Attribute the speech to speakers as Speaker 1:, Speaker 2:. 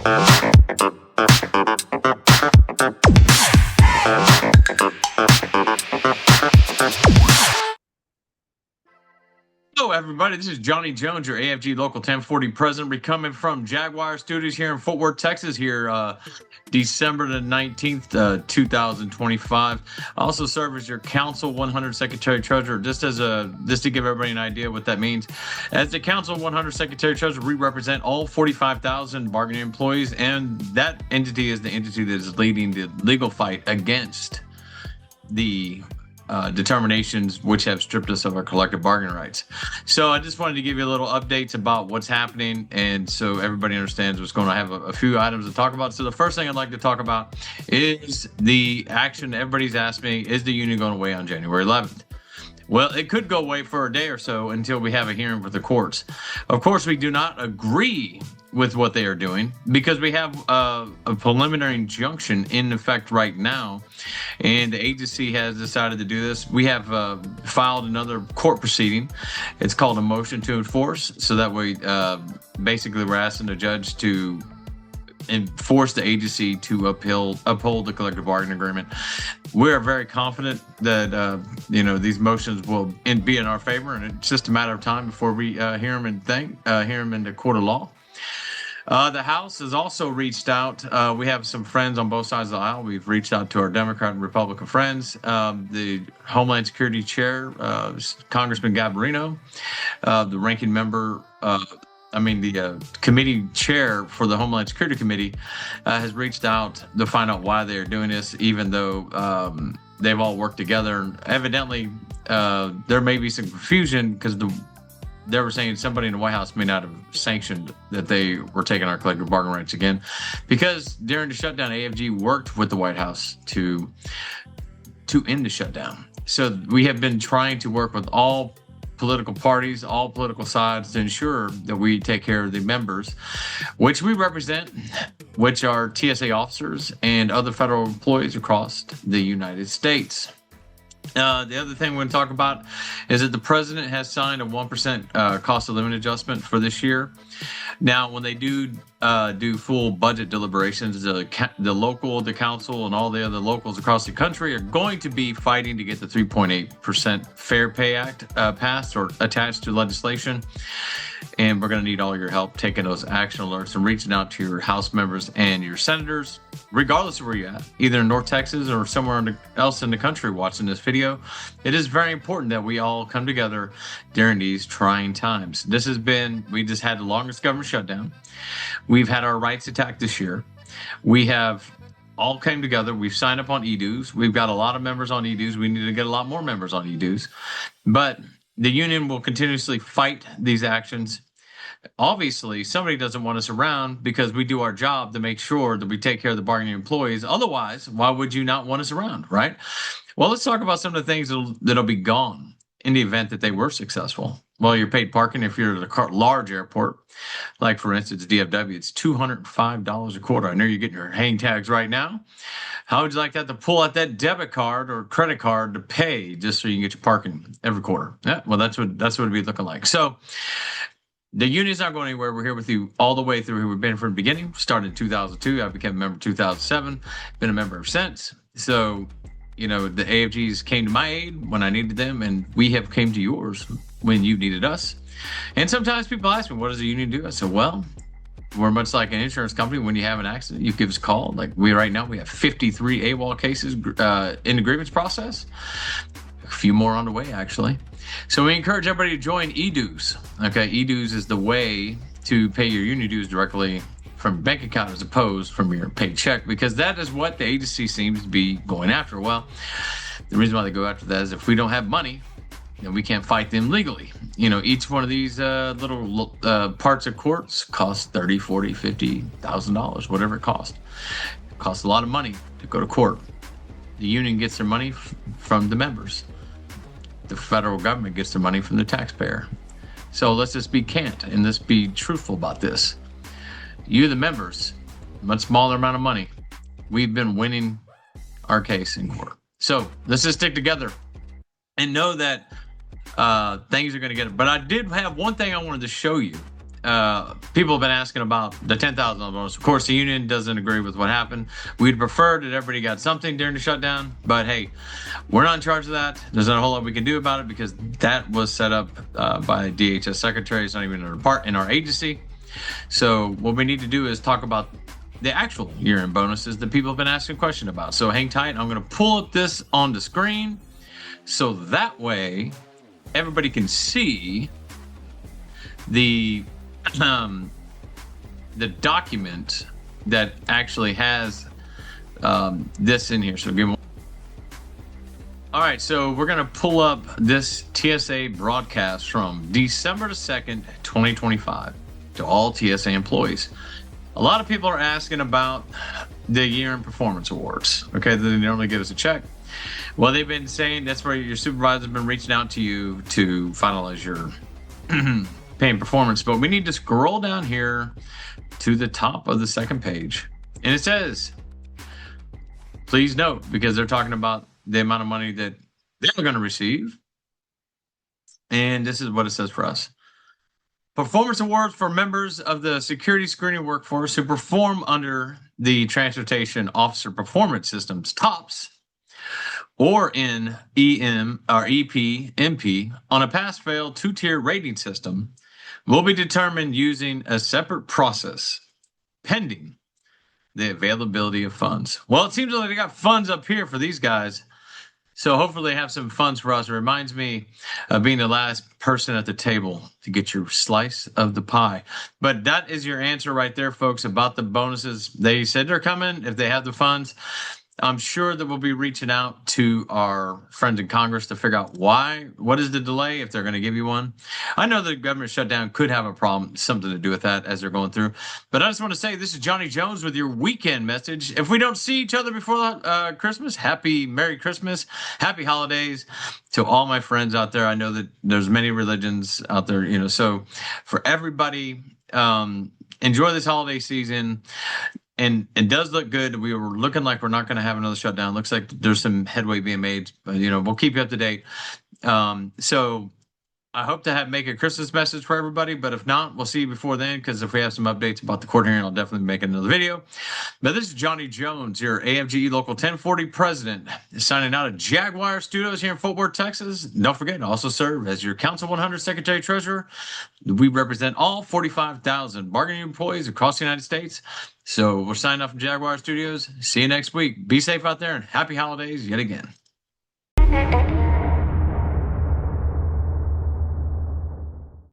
Speaker 1: Hello, everybody. This is Johnny Jones, your AFG Local 1040 president. We're coming from Jaguar Studios here in Fort Worth, Texas. Here, December the 19th, 2025. I also serve as your Council 100 Secretary Treasurer. Just to give everybody an idea what that means. As the Council 100 Secretary Treasurer, we represent all 45,000 bargaining employees, and that entity is the entity that is leading the legal fight against the determinations which have stripped us of our collective bargaining rights. So I just wanted to give you a little updates about what's happening, and so everybody understands what's going on. I have a few items to talk about. So the first thing I'd like to talk about is the action. Everybody's asked me, is the union going away on January 11th? Well, it could go away for a day or so until we have a hearing with the courts. Of course, we do not agree with what they are doing because we have a preliminary injunction in effect right now, and the agency has decided to do this. We have filed another court proceeding. It's called a motion to enforce. So that way, basically, we're asking the judge to enforce the agency to uphold the collective bargaining agreement. We are very confident that these motions will be in our favor, and it's just a matter of time before we hear them in the court of law. The House has also reached out. We have some friends on both sides of the aisle. We've reached out to our Democrat and Republican friends. The Homeland Security Chair, Congressman Garbarino, the ranking member, the committee chair for the Homeland Security Committee, has reached out to find out why they're doing this, even though they've all worked together. And evidently, there may be some confusion because they were saying somebody in the White House may not have sanctioned that they were taking our collective bargaining rights again, because during the shutdown, AFG worked with the White House to end the shutdown. So we have been trying to work with all political parties, all political sides, to ensure that we take care of the members, which we represent, which are TSA officers and other federal employees across the United States. The other thing we're going to talk about is that the president has signed a 1% cost of living adjustment for this year. Now, when they do full budget deliberations, the council, and all the other locals across the country are going to be fighting to get the 3.8% Fair Pay Act passed or attached to legislation. And we're going to need all your help taking those action alerts and reaching out to your House members and your senators, regardless of where you're at, either in North Texas or somewhere else in the country watching this video. It is very important that we all come together during these trying times. We just had the longest government shutdown. We've had our rights attacked this year. We have all came together. We've signed up on e-dues. We've got a lot of members on e-dues. We need to get a lot more members on e-dues. But the union will continuously fight these actions. Obviously, somebody doesn't want us around because we do our job to make sure that we take care of the bargaining employees. Otherwise, why would you not want us around, right? Well, let's talk about some of the things that'll be gone in the event that they were successful. Well, your paid parking, if you're at a large airport, like for instance, DFW, it's $205 a quarter. I know you're getting your hang tags right now. How would you like that to pull out that debit card or credit card to pay just so you can get your parking every quarter? Yeah, well, that's what it'd be looking like. So the union's not going anywhere. We're here with you all the way through. We've been from the beginning. Started in 2002. I became a member in 2007. Been a member ever since. So, the AFGs came to my aid when I needed them, and we have came to yours when you needed us. And sometimes people ask me, what does the union do? I said, well, we're much like an insurance company. When you have an accident, you give us a call. Like right now, we have 53 AWOL cases in the grievance process. A few more on the way, actually. So we encourage everybody to join e-dues. Okay, e-dues is the way to pay your union dues directly from your bank account as opposed from your paycheck, because that is what the agency seems to be going after. Well, the reason why they go after that is if we don't have money, then we can't fight them legally. Each one of these little parts of courts costs $30,000, $40,000, $50,000, whatever it costs. It costs a lot of money to go to court. The union gets their money from the members. The federal government gets their money from the taxpayer. So let's just be candid and let's be truthful about this. You, the members, much smaller amount of money, we've been winning our case in court. So let's just stick together and know that things are going to get it. But I did have one thing I wanted to show you people have been asking about the $10,000 bonus. Of course, the union doesn't agree with what happened. We'd prefer that everybody got something during the shutdown, but hey, we're not in charge of that. There's not a whole lot we can do about it because that was set up by DHS secretary. It's not even a part in our agency. So what we need to do is talk about the actual year-end bonuses that people have been asking a question about. So hang tight. I'm going to pull up this on the screen so that way everybody can see the document that actually has this in here. So give me. All right, so we're going to pull up this TSA broadcast from December the 2nd, 2025 to all TSA employees. A lot of people are asking about the year-end performance awards, okay, that they normally give us a check. Well, they've been saying that's where your supervisor's been reaching out to you to finalize your pay and performance, but we need to scroll down here to the top of the second page, and it says, please note, because they're talking about the amount of money that they're going to receive, and this is what it says for us. Performance awards for members of the security screening workforce who perform under the Transportation Officer Performance Systems TOPS or in EM or EP/MP on a pass-fail two-tier rating system will be determined using a separate process pending the availability of funds. Well, it seems like they got funds up here for these guys. So hopefully they have some funds for us. It reminds me of being the last person at the table to get your slice of the pie. But that is your answer right there, folks, about the bonuses. They said they're coming if they have the funds. I'm sure that we'll be reaching out to our friends in Congress to figure out why. What is the delay if they're going to give you one? I know the government shutdown could have a problem, something to do with that as they're going through. But I just want to say this is Johnny Jones with your weekend message. If we don't see each other before Christmas, Merry Christmas, happy holidays to all my friends out there. I know that there's many religions out there, you know. So for everybody, enjoy this holiday season. And it does look good. We were looking like we're not going to have another shutdown. Looks like there's some headway being made, but you know, we'll keep you up to date. So I hope to make a Christmas message for everybody, but if not, we'll see you before then, because if we have some updates about the court hearing, I'll definitely make another video. But this is Johnny Jones, your AFGE Local 1040 president, signing out of Jaguar Studios here in Fort Worth, Texas. Don't forget to also serve as your Council 100 Secretary Treasurer. We represent all 45,000 bargaining employees across the United States. So we're signing off from Jaguar Studios. See you next week. Be safe out there and happy holidays yet again.